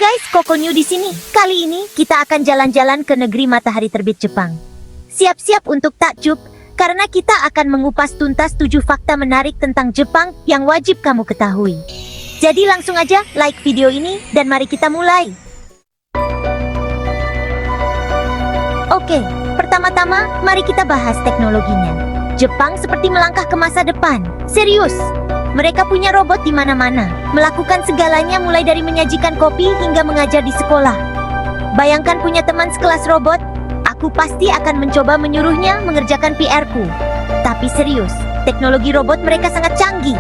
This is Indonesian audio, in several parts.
guys, Kokonyu di sini. Kali ini kita akan jalan-jalan ke negeri matahari terbit Jepang. Siap-siap untuk takjub, karena kita akan mengupas tuntas 7 fakta menarik tentang Jepang yang wajib kamu ketahui. Jadi langsung aja like video ini dan mari kita mulai. Oke, pertama-tama mari kita bahas teknologinya. Jepang seperti melangkah ke masa depan. Serius. Mereka punya robot di mana-mana, melakukan segalanya mulai dari menyajikan kopi hingga mengajar di sekolah. Bayangkan punya teman sekelas robot, aku pasti akan mencoba menyuruhnya mengerjakan PR-ku. Tapi serius, teknologi robot mereka sangat canggih.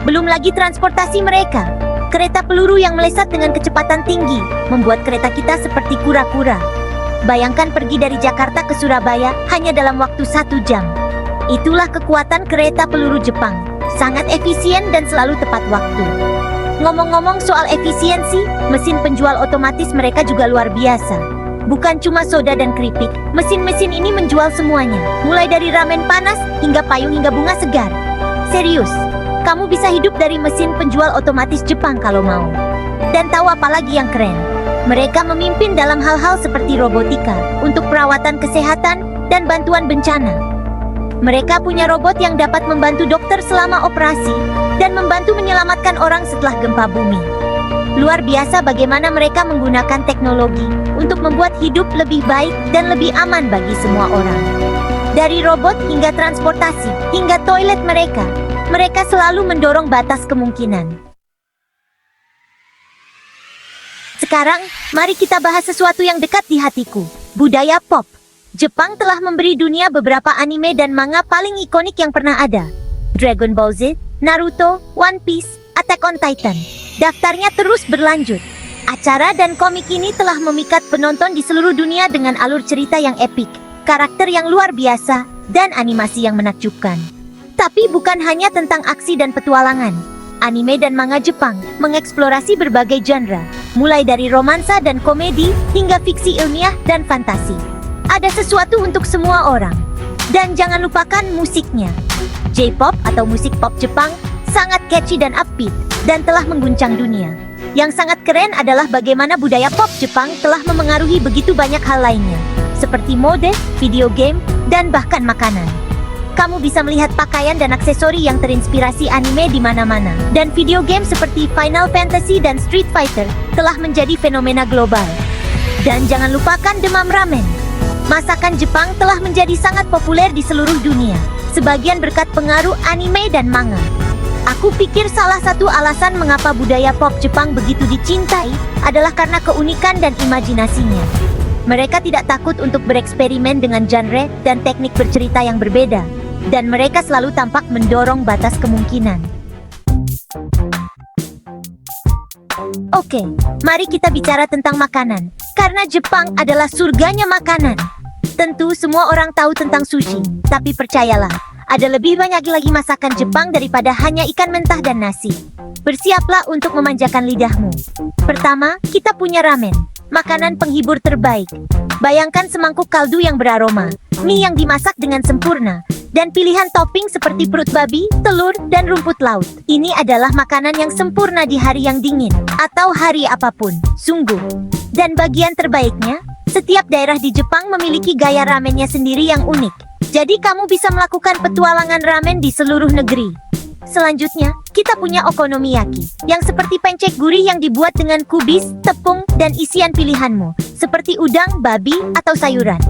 Belum lagi transportasi mereka. Kereta peluru yang melesat dengan kecepatan tinggi, membuat kereta kita seperti kura-kura. Bayangkan pergi dari Jakarta ke Surabaya hanya dalam waktu 1 jam. Itulah kekuatan kereta peluru Jepang. Sangat efisien dan selalu tepat waktu. Ngomong-ngomong soal efisiensi, mesin penjual otomatis mereka juga luar biasa. Bukan cuma soda dan keripik, mesin-mesin ini menjual semuanya. Mulai dari ramen panas, hingga payung hingga bunga segar. Serius, kamu bisa hidup dari mesin penjual otomatis Jepang kalau mau. Dan tahu apa lagi yang keren? Mereka memimpin dalam hal-hal seperti robotika, untuk perawatan kesehatan, dan bantuan bencana. Mereka punya robot yang dapat membantu dokter selama operasi dan membantu menyelamatkan orang setelah gempa bumi. Luar biasa bagaimana mereka menggunakan teknologi untuk membuat hidup lebih baik dan lebih aman bagi semua orang. Dari robot hingga transportasi, hingga toilet mereka selalu mendorong batas kemungkinan. Sekarang, mari kita bahas sesuatu yang dekat di hatiku, budaya pop. Jepang telah memberi dunia beberapa anime dan manga paling ikonik yang pernah ada. Dragon Ball Z, Naruto, One Piece, Attack on Titan. Daftarnya terus berlanjut. Acara dan komik ini telah memikat penonton di seluruh dunia dengan alur cerita yang epik, karakter yang luar biasa, dan animasi yang menakjubkan. Tapi bukan hanya tentang aksi dan petualangan. Anime dan manga Jepang mengeksplorasi berbagai genre, mulai dari romansa dan komedi hingga fiksi ilmiah dan fantasi. Ada sesuatu untuk semua orang. Dan jangan lupakan musiknya. J-pop atau musik pop Jepang sangat catchy dan upbeat dan telah mengguncang dunia. Yang sangat keren adalah bagaimana budaya pop Jepang telah memengaruhi begitu banyak hal lainnya, seperti mode, video game, dan bahkan makanan. Kamu bisa melihat pakaian dan aksesori yang terinspirasi anime di mana-mana. Dan video game seperti Final Fantasy dan Street Fighter telah menjadi fenomena global. Dan jangan lupakan demam ramen. Masakan Jepang telah menjadi sangat populer di seluruh dunia, sebagian berkat pengaruh anime dan manga. Aku pikir salah satu alasan mengapa budaya pop Jepang begitu dicintai adalah karena keunikan dan imajinasinya. Mereka tidak takut untuk bereksperimen dengan genre dan teknik bercerita yang berbeda, dan mereka selalu tampak mendorong batas kemungkinan. Oke, mari kita bicara tentang makanan, karena Jepang adalah surganya makanan. Tentu semua orang tahu tentang sushi, tapi percayalah, ada lebih banyak lagi masakan Jepang daripada hanya ikan mentah dan nasi. Bersiaplah untuk memanjakan lidahmu. Pertama, kita punya ramen, makanan penghibur terbaik. Bayangkan semangkuk kaldu yang beraroma, mie yang dimasak dengan sempurna, dan pilihan topping seperti perut babi, telur, dan rumput laut. Ini adalah makanan yang sempurna di hari yang dingin, atau hari apapun, sungguh. Dan bagian terbaiknya, setiap daerah di Jepang memiliki gaya ramennya sendiri yang unik. Jadi kamu bisa melakukan petualangan ramen di seluruh negeri. Selanjutnya, kita punya okonomiyaki, yang seperti pancake gurih yang dibuat dengan kubis, tepung, dan isian pilihanmu, seperti udang, babi, atau sayuran.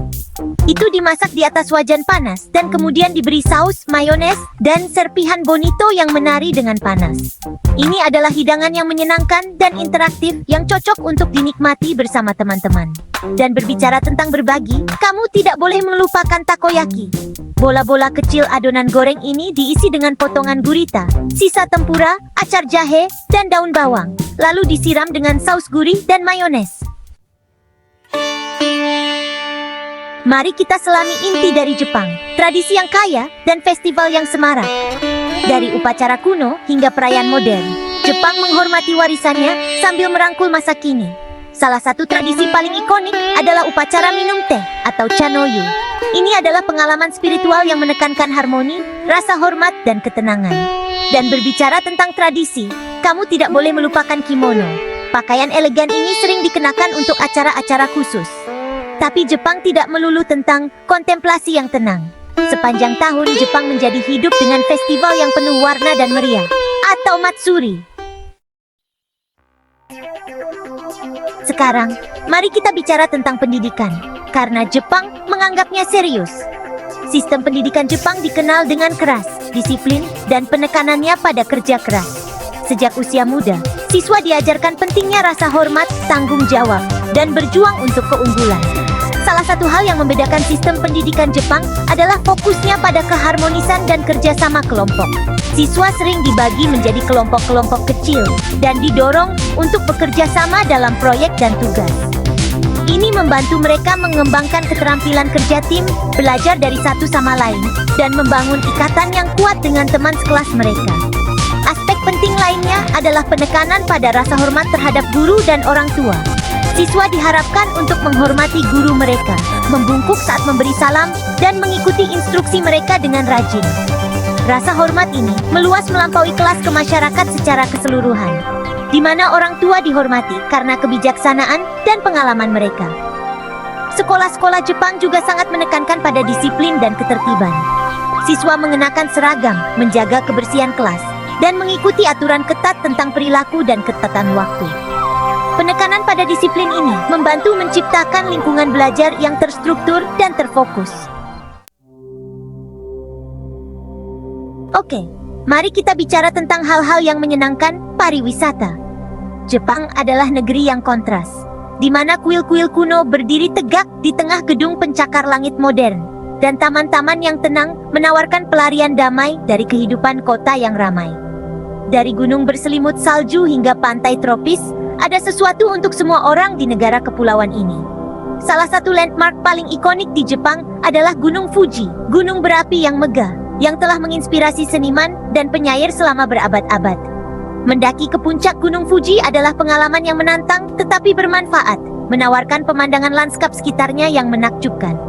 Itu dimasak di atas wajan panas, dan kemudian diberi saus, mayones, dan serpihan bonito yang menari dengan panas. Ini adalah hidangan yang menyenangkan dan interaktif yang cocok untuk dinikmati bersama teman-teman. Dan berbicara tentang berbagi, kamu tidak boleh melupakan takoyaki. Bola-bola kecil adonan goreng ini diisi dengan potongan gurita, sisa tempura, acar jahe, dan daun bawang. Lalu disiram dengan saus gurih dan mayones. Mari kita selami inti dari Jepang, tradisi yang kaya dan festival yang semarak. Dari upacara kuno hingga perayaan modern, Jepang menghormati warisannya sambil merangkul masa kini. Salah satu tradisi paling ikonik adalah upacara minum teh atau chanoyu. Ini adalah pengalaman spiritual yang menekankan harmoni, rasa hormat, dan ketenangan. Dan berbicara tentang tradisi, kamu tidak boleh melupakan kimono. Pakaian elegan ini sering dikenakan untuk acara-acara khusus. Tapi Jepang tidak melulu tentang kontemplasi yang tenang. Sepanjang tahun Jepang menjadi hidup dengan festival yang penuh warna dan meriah, atau Matsuri. Sekarang, mari kita bicara tentang pendidikan, karena Jepang menganggapnya serius. Sistem pendidikan Jepang dikenal dengan keras, disiplin, dan penekanannya pada kerja keras. Sejak usia muda, siswa diajarkan pentingnya rasa hormat, tanggung jawab, dan berjuang untuk keunggulan. Salah satu hal yang membedakan sistem pendidikan Jepang adalah fokusnya pada keharmonisan dan kerjasama kelompok. Siswa sering dibagi menjadi kelompok-kelompok kecil dan didorong untuk bekerja sama dalam proyek dan tugas. Ini membantu mereka mengembangkan keterampilan kerja tim, belajar dari satu sama lain, dan membangun ikatan yang kuat dengan teman sekelas mereka. Aspek penting lainnya adalah penekanan pada rasa hormat terhadap guru dan orang tua. Siswa diharapkan untuk menghormati guru mereka, membungkuk saat memberi salam, dan mengikuti instruksi mereka dengan rajin. Rasa hormat ini meluas melampaui kelas ke masyarakat secara keseluruhan, di mana orang tua dihormati karena kebijaksanaan dan pengalaman mereka. Sekolah-sekolah Jepang juga sangat menekankan pada disiplin dan ketertiban. Siswa mengenakan seragam, menjaga kebersihan kelas, dan mengikuti aturan ketat tentang perilaku dan ketatan waktu. Penekanan pada disiplin ini membantu menciptakan lingkungan belajar yang terstruktur dan terfokus. Oke, mari kita bicara tentang hal-hal yang menyenangkan, pariwisata. Jepang adalah negeri yang kontras, di mana kuil-kuil kuno berdiri tegak di tengah gedung pencakar langit modern, dan taman-taman yang tenang menawarkan pelarian damai dari kehidupan kota yang ramai. Dari gunung berselimut salju hingga pantai tropis, ada sesuatu untuk semua orang di negara kepulauan ini. Salah satu landmark paling ikonik di Jepang adalah Gunung Fuji, gunung berapi yang megah, yang telah menginspirasi seniman dan penyair selama berabad-abad. Mendaki ke puncak Gunung Fuji adalah pengalaman yang menantang tetapi bermanfaat, menawarkan pemandangan lanskap sekitarnya yang menakjubkan.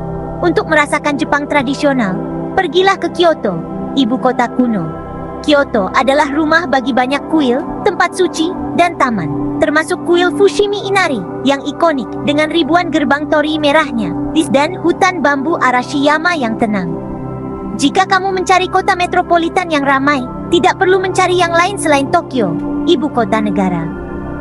Untuk merasakan Jepang tradisional, pergilah ke Kyoto, ibu kota kuno. Kyoto adalah rumah bagi banyak kuil, tempat suci, dan taman, termasuk kuil Fushimi Inari yang ikonik dengan ribuan gerbang torii merahnya, dan hutan bambu Arashiyama yang tenang. Jika kamu mencari kota metropolitan yang ramai, tidak perlu mencari yang lain selain Tokyo, ibu kota negara.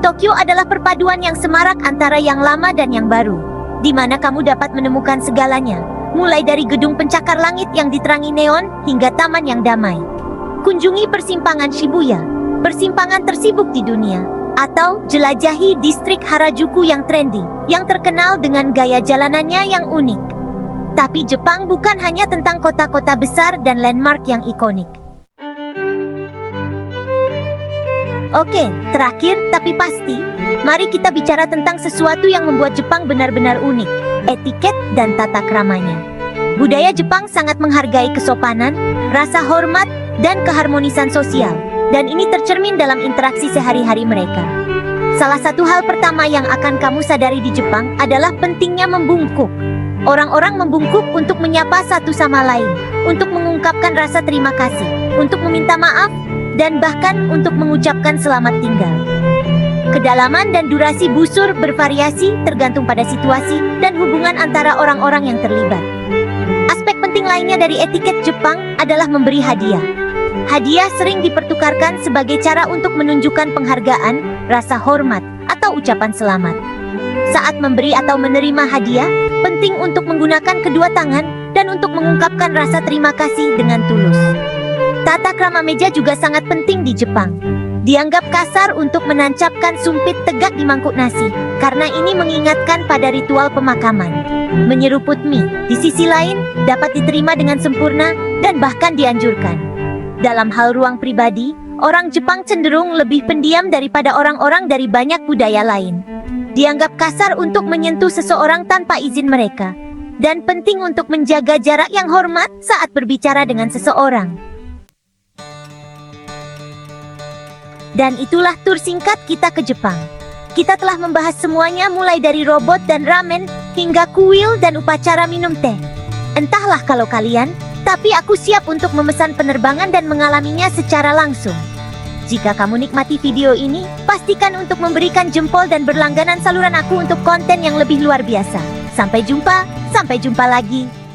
Tokyo adalah perpaduan yang semarak antara yang lama dan yang baru, di mana kamu dapat menemukan segalanya, mulai dari gedung pencakar langit yang diterangi neon hingga taman yang damai. Kunjungi persimpangan Shibuya, persimpangan tersibuk di dunia, atau jelajahi distrik Harajuku yang trendy, yang terkenal dengan gaya jalanannya yang unik. Tapi Jepang bukan hanya tentang kota-kota besar dan landmark yang ikonik. Oke, terakhir tapi pasti, mari kita bicara tentang sesuatu yang membuat Jepang benar-benar unik, etiket dan tata kramanya. Budaya Jepang sangat menghargai kesopanan, rasa hormat, dan keharmonisan sosial, dan ini tercermin dalam interaksi sehari-hari mereka. Salah satu hal pertama yang akan kamu sadari di Jepang adalah pentingnya membungkuk. Orang-orang membungkuk untuk menyapa satu sama lain, untuk mengungkapkan rasa terima kasih, untuk meminta maaf, dan bahkan untuk mengucapkan selamat tinggal. Kedalaman dan durasi busur bervariasi tergantung pada situasi dan hubungan antara orang-orang yang terlibat. Aspek penting lainnya dari etiket Jepang adalah memberi hadiah. Hadiah sering dipertukarkan sebagai cara untuk menunjukkan penghargaan, rasa hormat, atau ucapan selamat. Saat memberi atau menerima hadiah, penting untuk menggunakan kedua tangan dan untuk mengungkapkan rasa terima kasih dengan tulus. Tata krama meja juga sangat penting di Jepang. Dianggap kasar untuk menancapkan sumpit tegak di mangkuk nasi, karena ini mengingatkan pada ritual pemakaman. Menyeruput mie, di sisi lain, dapat diterima dengan sempurna dan bahkan dianjurkan. Dalam hal ruang pribadi, orang Jepang cenderung lebih pendiam daripada orang-orang dari banyak budaya lain. Dianggap kasar untuk menyentuh seseorang tanpa izin mereka, dan penting untuk menjaga jarak yang hormat saat berbicara dengan seseorang. Dan itulah tur singkat kita ke Jepang. Kita telah membahas semuanya mulai dari robot dan ramen, hingga kuil dan upacara minum teh. Entahlah kalau kalian, tapi aku siap untuk memesan penerbangan dan mengalaminya secara langsung. Jika kamu nikmati video ini, pastikan untuk memberikan jempol dan berlangganan saluran aku untuk konten yang lebih luar biasa. Sampai jumpa lagi.